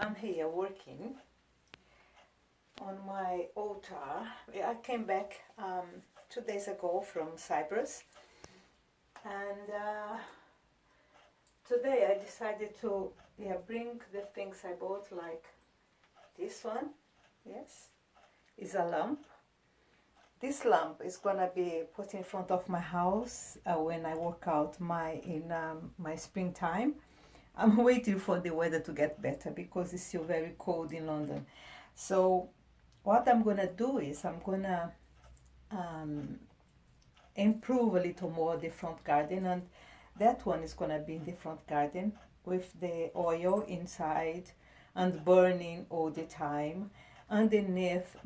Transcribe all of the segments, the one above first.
I'm here working on my altar. I came back 2 days ago from Cyprus, and today I decided to bring the things I bought, like this one. Yes, is a lamp. This lamp is gonna be put in front of my house when I work out in my springtime. I'm waiting for the weather to get better because it's still very cold in London. So what I'm gonna do is I'm gonna improve a little more the front garden, and that one is gonna be in the front garden with the oil inside and burning all the time. Underneath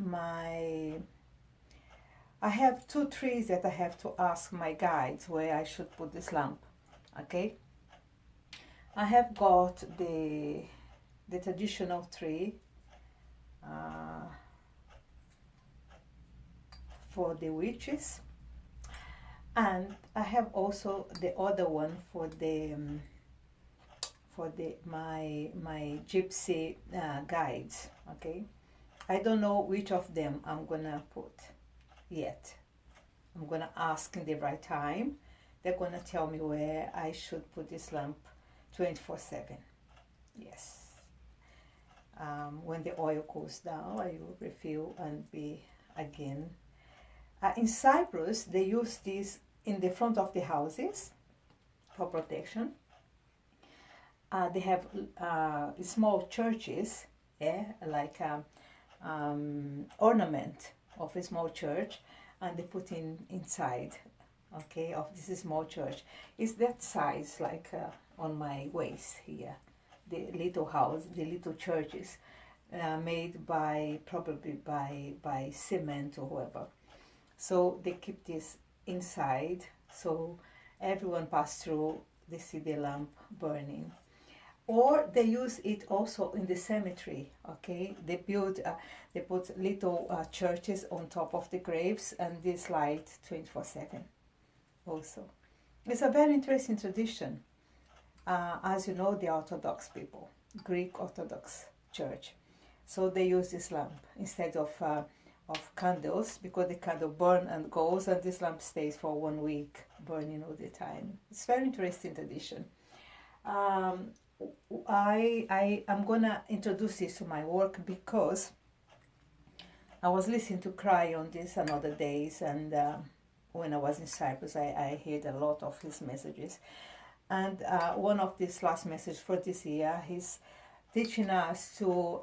I have 2 trees that I have to ask my guides where I should put this lamp. Okay, I have got the traditional tree for the witches, and I have also the other one for my gypsy guides. Okay, I don't know which of them I'm gonna put yet. I'm gonna ask in the right time. They're gonna tell me where I should put this lamp 24/7. Yes. When the oil cools down, I will refill and be again. In Cyprus, they use this in the front of the houses for protection. They have small churches, like ornament of a small church, and they put inside, okay, of this small church. It's that size, like on my waist here, the little house, the little churches, made probably by cement or whoever. So they keep this inside, so everyone pass through, they see the lamp burning. Or they use it also in the cemetery. Okay, they put little churches on top of the graves, and this light 24/7 also. It's a very interesting tradition. As you know, the Orthodox people, Greek Orthodox Church, so they use this lamp instead of candles, because the candle burn and goes, and this lamp stays for 1 week burning all the time. It's very interesting tradition. I'm gonna introduce this to my work because I was listening to Cry on this and other days, and when I was in Cyprus, I heard a lot of his messages. And one of these last messages for this year, he's teaching us to.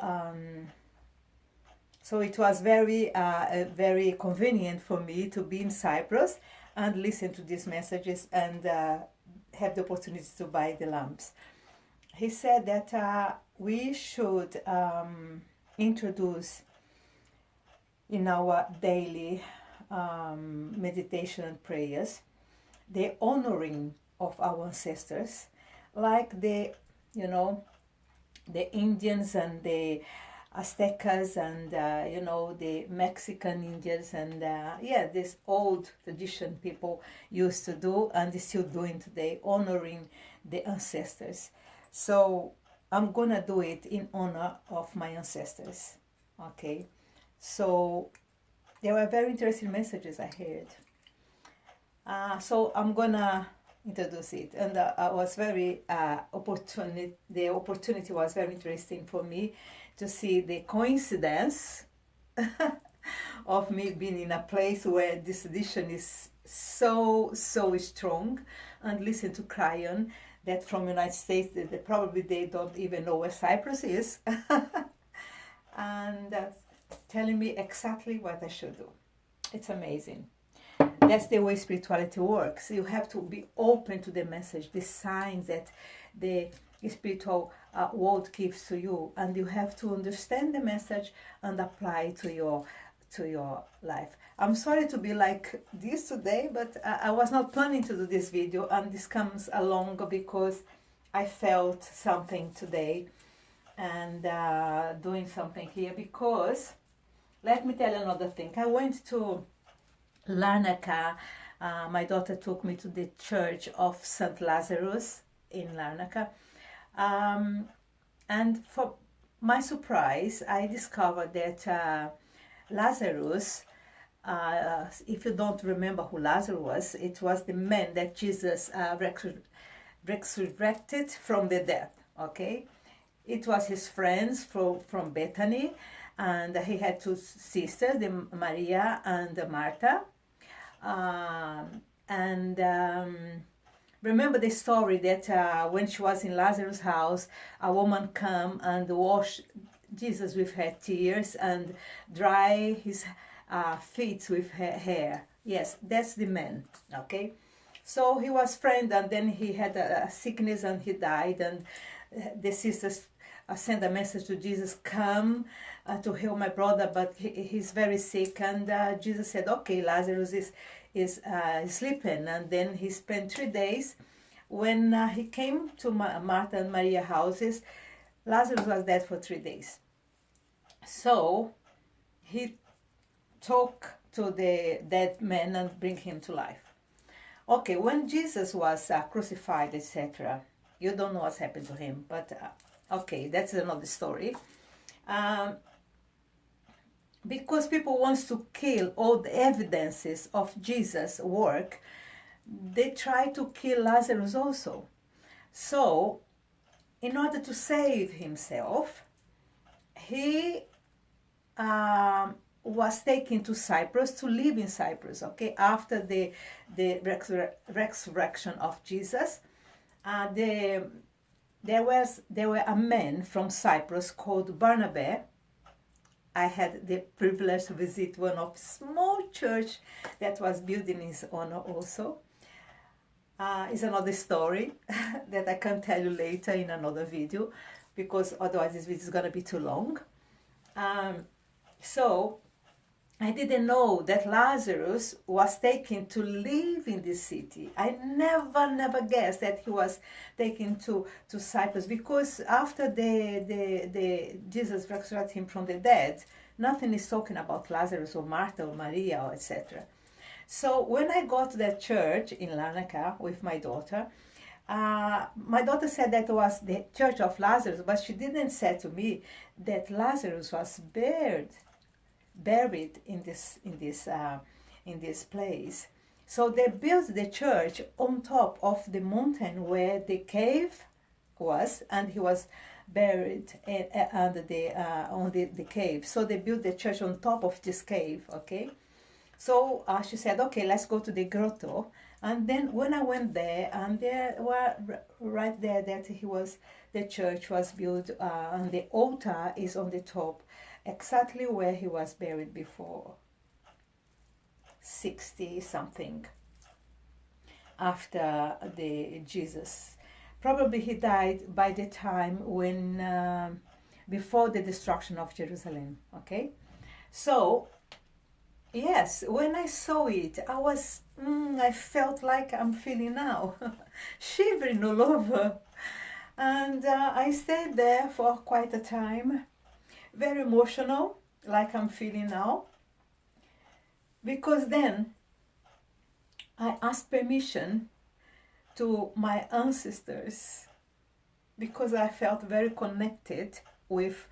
So it was very convenient for me to be in Cyprus and listen to these messages and have the opportunity to buy the lamps. He said that we should introduce in our daily meditation and prayers the honoring of our ancestors, like the Indians and the Aztecas and the Mexican Indians, and this old tradition people used to do and is still doing today, honoring the ancestors. So I'm gonna do it in honor of my ancestors. Okay, so there were very interesting messages I heard. So I'm gonna introduce it, and I was very the opportunity was very interesting for me to see the coincidence of me being in a place where this tradition is so strong, and listen to Cryon, that from United States, they probably don't even know where Cyprus is, and telling me exactly what I should do. It's amazing. That's the way spirituality works. You have to be open to the message, the signs that the spiritual world gives to you, and you have to understand the message and apply to your life. I'm sorry to be like this today, but I was not planning to do this video, and this comes along because I felt something today, and doing something here. Because let me tell you another thing. I went to Larnaca. My daughter took me to the church of St. Lazarus in Larnaca, and for my surprise, I discovered that Lazarus, if you don't remember who Lazarus was, it was the man that Jesus resurrected from the dead, okay? It was his friends from Bethany, and he had two sisters, the Maria and Martha. And remember the story that when she was in Lazarus' house, a woman come and wash Jesus with her tears and dry his feet with her hair. Yes, that's the man, okay? So he was friend, and then he had a sickness and he died, and the sisters sent a message to Jesus, come to heal my brother, but he's very sick. And Jesus said, okay, Lazarus is sleeping. And then he spent 3 days. When he came to Martha and Maria houses, Lazarus was dead for 3 days. So he took to the dead man and bring him to life. Okay, when Jesus was crucified, etc., you don't know what's happened to him, but okay, that's another story. Because people want to kill all the evidences of Jesus' work, they try to kill Lazarus also. So, in order to save himself, he was taken to Cyprus to live in Cyprus, okay? After the resurrection of Jesus, there were a man from Cyprus called Barnabas. I had the privilege to visit one of small church that was built in his honor also. It's another story that I can tell you later in another video, because otherwise this video is going to be too long. So I didn't know that Lazarus was taken to live in this city. I never guessed that he was taken to Cyprus, because after the Jesus resurrected him from the dead, nothing is talking about Lazarus or Martha or Maria or etc. So when I got to that church in Larnaca with my daughter said that was the church of Lazarus, but she didn't say to me that Lazarus was buried in this place. So they built the church on top of the mountain where the cave was, and he was buried under the cave. So they built the church on top of this cave, okay? So she said, okay, let's go to the grotto. And then when I went there, and there were right there that the church was built, and the altar is on the top, exactly where he was buried before, 60 something after the Jesus. Probably he died by the time when before the destruction of Jerusalem, okay? So yes, when I saw it, I felt like I'm feeling now, shivering all over. And I stayed there for quite a time, very emotional, like I'm feeling now. Because then I asked permission to my ancestors, because I felt very connected with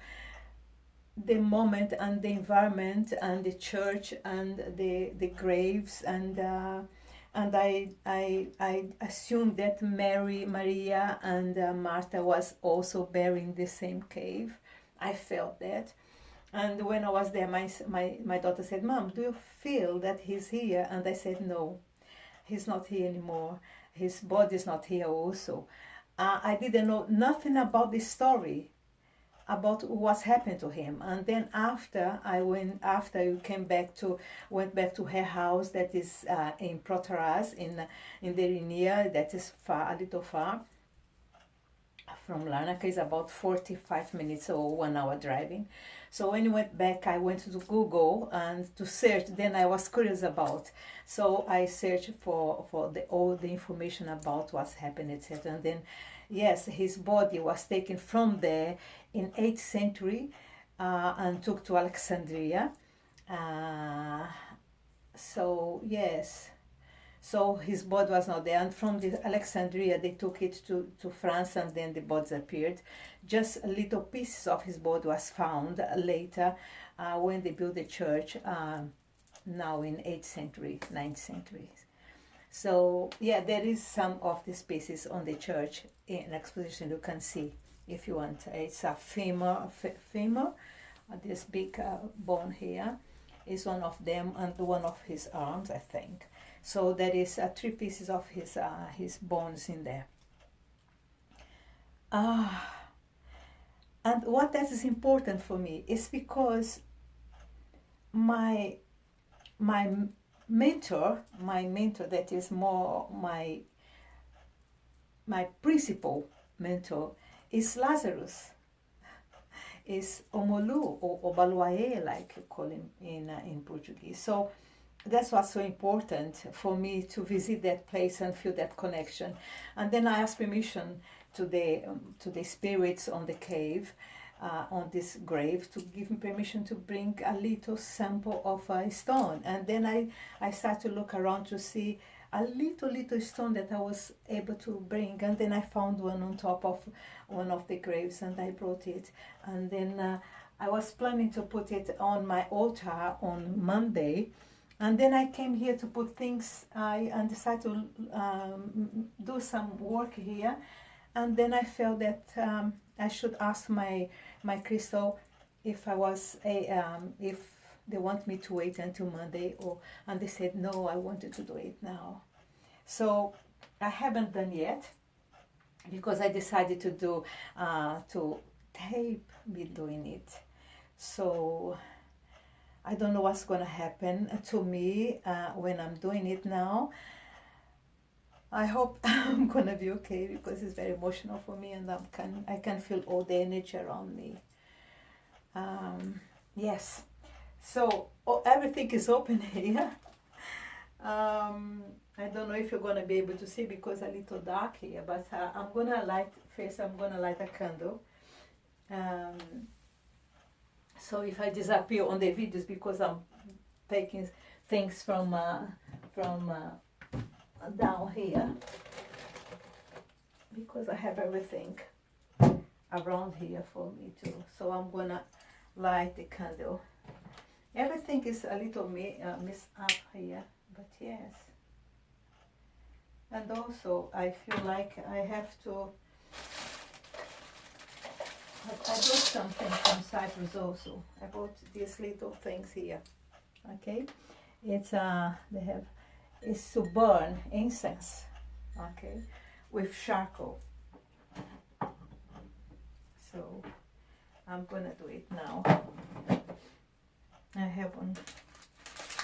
the moment and the environment and the church and the graves, and I assumed that Maria and Martha was also buried in the same cave. I felt that. And when I was there, my daughter said, Mom, do you feel that he's here? And I said, no, he's not here anymore. His body is not here also. I didn't know nothing about this story, about what's happened to him. And then after went back to her house that is in Protaras in the Rinia, that is far, a little far from Larnaca, is about 45 minutes or 1 hour driving. So when I went back, I went to Google and to search. Then I was curious about, so I searched for all the information about what's happened, etc. And then, yes, his body was taken from there in 8th century and took to Alexandria. So yes, So his body was not there, and from the Alexandria they took it to France, and then the bodies appeared. Just little pieces of his body was found later when they built the church, now in 8th century, 9th century. So yeah, there is some of these pieces on the church in exposition you can see if you want. It's a femur, this big bone here is one of them, and one of his arms, I think. So there is 3 pieces of his bones in there. And what that is important for me is because my mentor that is more my principal mentor is Lazarus, is Omolu or Obaluaye, like you call him in Portuguese. So that's what's so important for me, to visit that place and feel that connection. And then I asked permission to the spirits on the cave, on this grave, to give me permission to bring a little sample of a stone. And then I started to look around to see a little stone that I was able to bring, and then I found one on top of one of the graves, and I brought it. And then I was planning to put it on my altar on Monday, and then I came here to put things. I decided to do some work here, and then I felt that I should ask my crystal if if they want me to wait until Monday, and they said no, I wanted to do it now. So I haven't done yet, because I decided to do to tape me doing it. So I don't know what's going to happen to me when I'm doing it now. I hope I'm going to be okay, because it's very emotional for me, and I can feel all the energy around me. Yes. So everything is open here. I don't know if you're going to be able to see, because it's a little dark here, but I'm going to light a candle. So if I disappear on the videos, because I'm taking things from down here, because I have everything around here for me too. So I'm going to light the candle. Everything is a little messed up here, but yes. And also I feel like I have to, I bought something from Cyprus also. I bought these little things here. Okay, it's it's to burn incense, okay, with charcoal. So I'm gonna do it now. I have one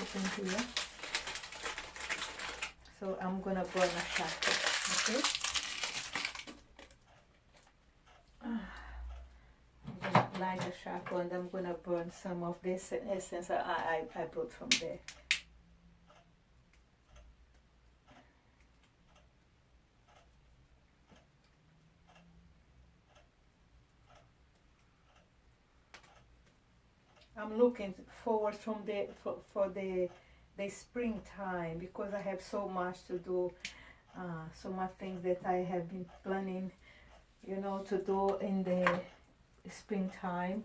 open here. So I'm gonna burn a charcoal, okay? I'm gonna light the charcoal, and I'm gonna burn some of this essence I brought from there. I'm looking forward for the springtime, because I have so much to do, so much things that I have been planning, to do in the springtime,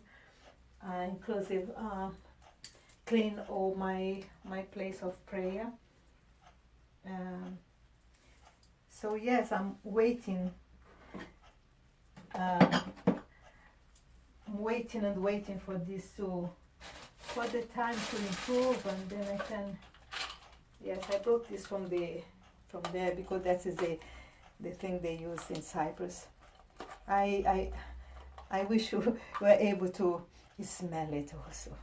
inclusive clean all my place of prayer. So yes, I'm waiting. I'm waiting and waiting for this for the time to improve, and then I can. Yes, I brought this from there, because that is the thing they use in Cyprus. I wish you were able to smell it also.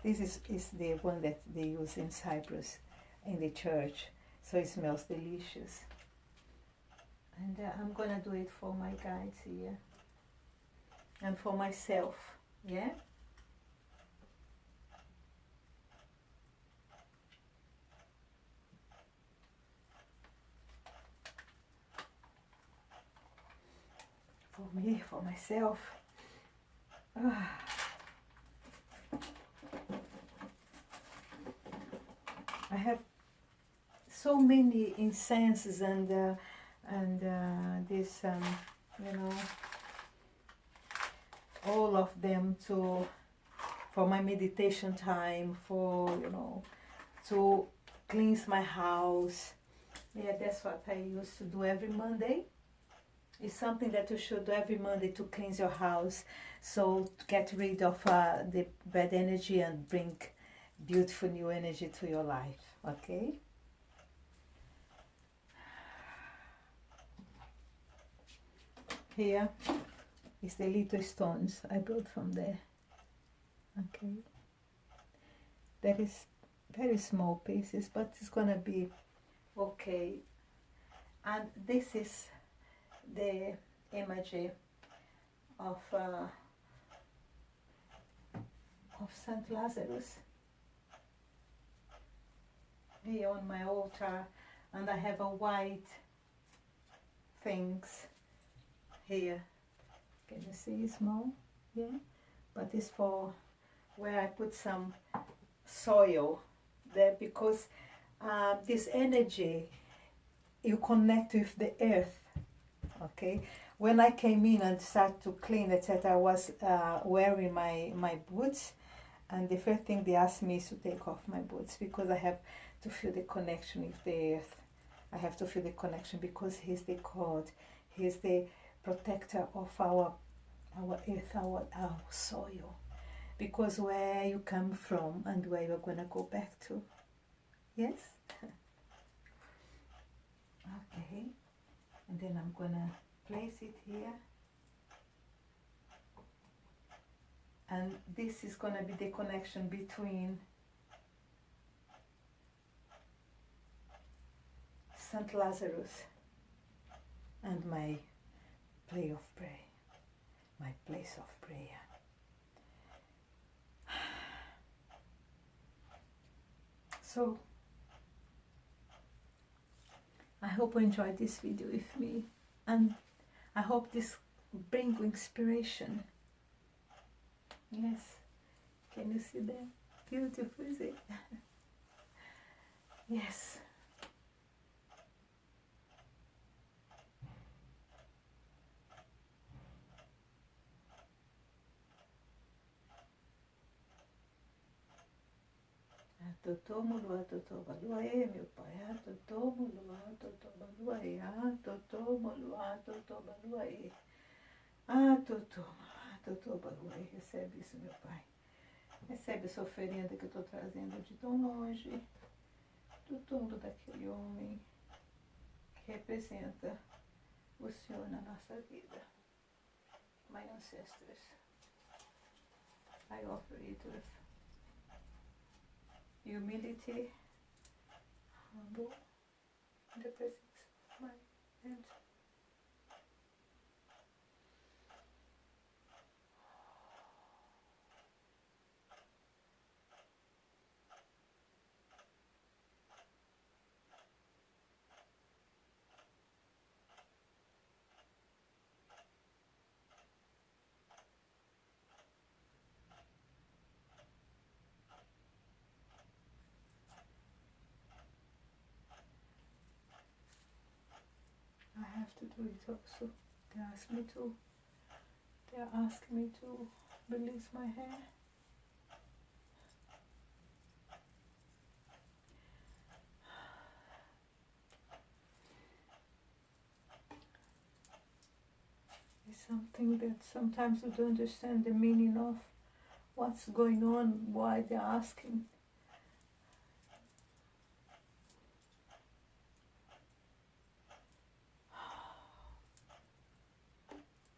This is the one that they use in Cyprus in the church, so it smells delicious. And I'm gonna do it for my guides here. And for myself, yeah? For me, for myself. I have so many incenses and this you know, all of them for my meditation time, for, you know, to cleanse my house. Yeah, that's what I used to do every Monday. It's something that you should do every Monday to cleanse your house, so to get rid of the bad energy and bring beautiful new energy to your life. Okay? Here is the little stones I brought from there. Okay? That is very small pieces, but it's gonna be okay. And this is the imagery of Saint Lazarus here on my altar, and I have a white things here. Can you see it's small? Yeah, but it's for where I put some soil there, because this energy, you connect with the earth. Okay, when I came in and started to clean, etc., I was wearing my boots, and the first thing they asked me is to take off my boots, because I have to feel the connection with the earth. I have to feel the connection, because He's the God, He's the protector of our earth, our soil, because where you come from and where you're going to go back to. Yes? Okay, and then I'm going to place it here, and this is going to be the connection between Saint Lazarus and my place of prayer, my place of prayer. So I hope you enjoyed this video with me, and I hope this brings inspiration. Yes, can you see that? Beautiful, is it? Yes. Totó mulua, totó baluae, meu pai. Totó mulua, totó baluae. Totó mulua, totó baluae. Totó baluae. Recebe isso, meu pai. Recebe essa oferenda que eu estou trazendo de tão longe, do túmulo daquele homem que representa o Senhor na nossa vida. My ancestors, I offer it with humility, humble, in the presence of my ancestors. I have to do it also. They ask me to. They are asking me to release my hair. It's something that sometimes you don't understand the meaning of what's going on, why they're asking.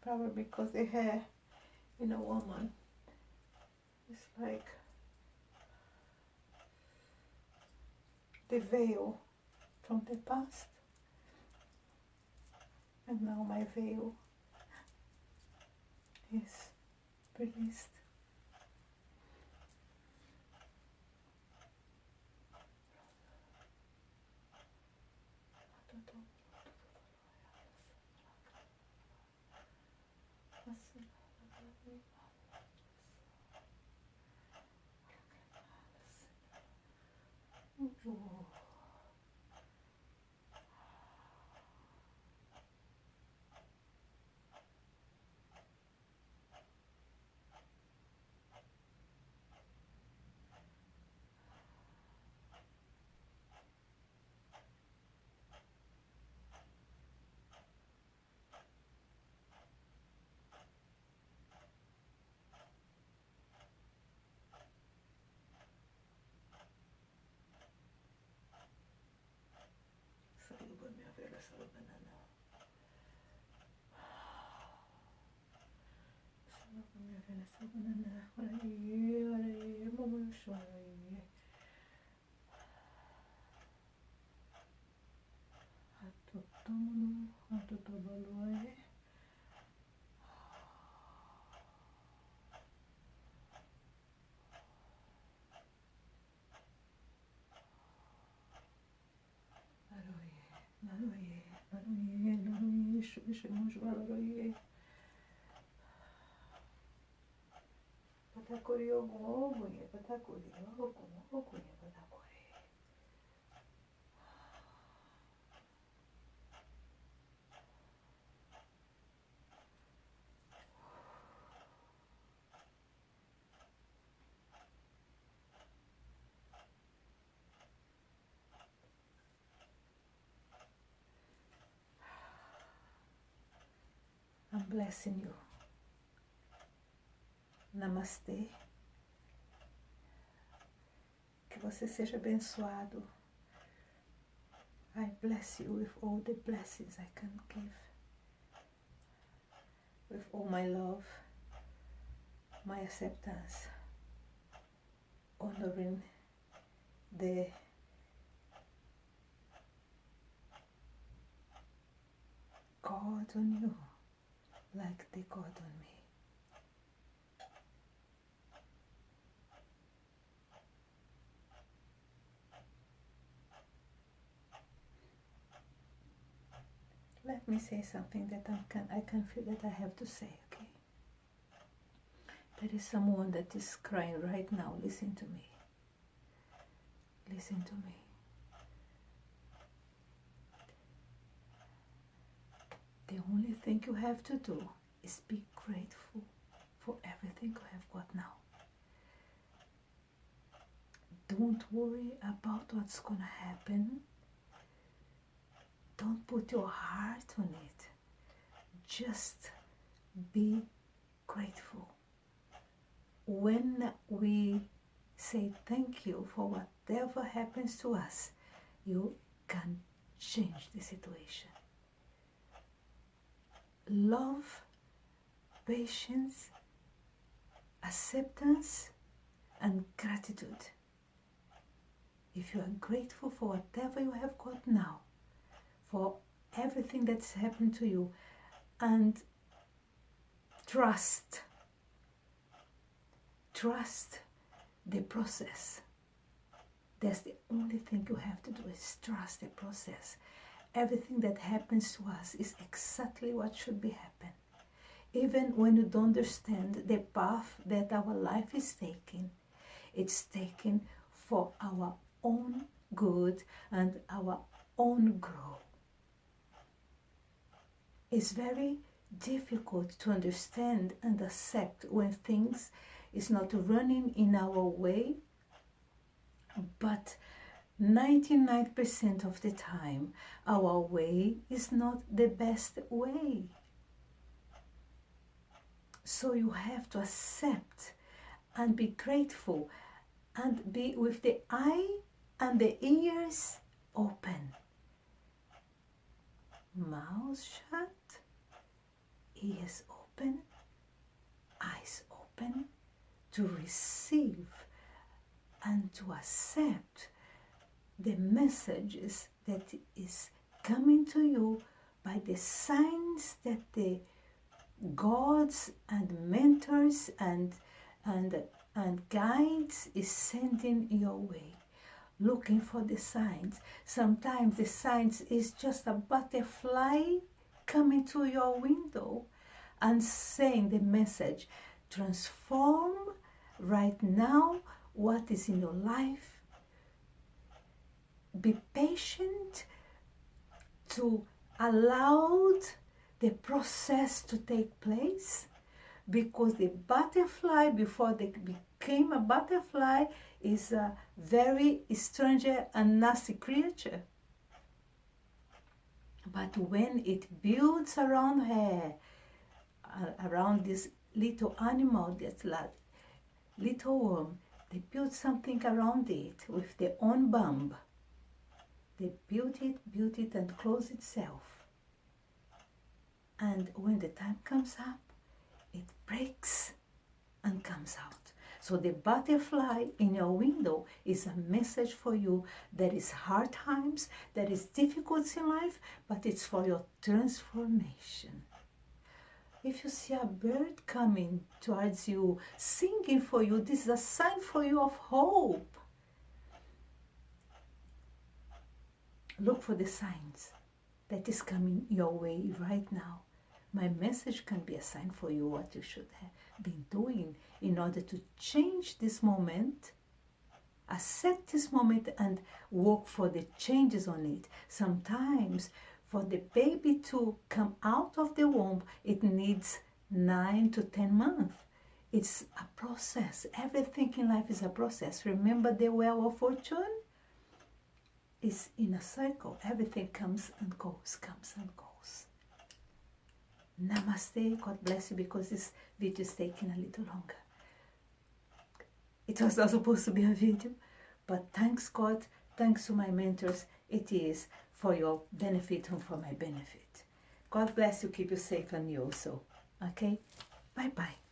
Probably because the hair in a woman is like the veil from the past, and now my veil is released. I'm blessing you. Namastê. Que você seja abençoado. I bless you with all the blessings I can give. With all my love, my acceptance, honoring the God on you like the God on me. Let me say something that I can feel that I have to say, okay? There is someone that is crying right now. Listen to me. Listen to me. The only thing you have to do is be grateful for everything you have got now. Don't worry about what's going to happen. Don't put your heart on it. Just be grateful. When we say thank you for whatever happens to us, you can change the situation. Love, patience, acceptance, and gratitude. If you are grateful for whatever you have got now, for everything that's happened to you, and trust the process. That's the only thing you have to do, is trust the process. Everything that happens to us is exactly what should be happening. Even when you don't understand the path that our life is taking, it's taken for our own good and our own growth. It's very difficult to understand and accept when things is not running in our way, but 99% of the time our way is not the best way. So you have to accept and be grateful and be with the eye and the ears open. Mouth shut, ears open, eyes open, to receive and to accept the messages that is coming to you by the signs that the gods and mentors and guides is sending your way. Looking for the signs. Sometimes the signs is just a butterfly coming to your window and saying the message, transform right now what is in your life. Be patient to allow the process to take place, because the butterfly, before they became a butterfly, is a very strange and nasty creature. But when it builds around her, around this little animal, this little worm, they build something around it with their own bomb. They build it and close itself. And when the time comes up, it breaks and comes out. So the butterfly in your window is a message for you. There is hard times, there is difficulties in life, but it's for your transformation. If you see a bird coming towards you, singing for you, this is a sign for you of hope. Look for the signs that is coming your way right now. My message can be a sign for you what you should have been doing in order to change this moment, accept this moment and work for the changes on it. Sometimes for the baby to come out of the womb, it needs 9 to 10 months. It's a process. Everything in life is a process. Remember the wheel of fortune? It's in a cycle. Everything comes and goes, comes and goes. Namaste. God bless you, because this video is taking a little longer. It was not supposed to be a video, but thanks God, thanks to my mentors, it is for your benefit and for my benefit. God bless you, keep you safe, and you also. Okay? Bye-bye.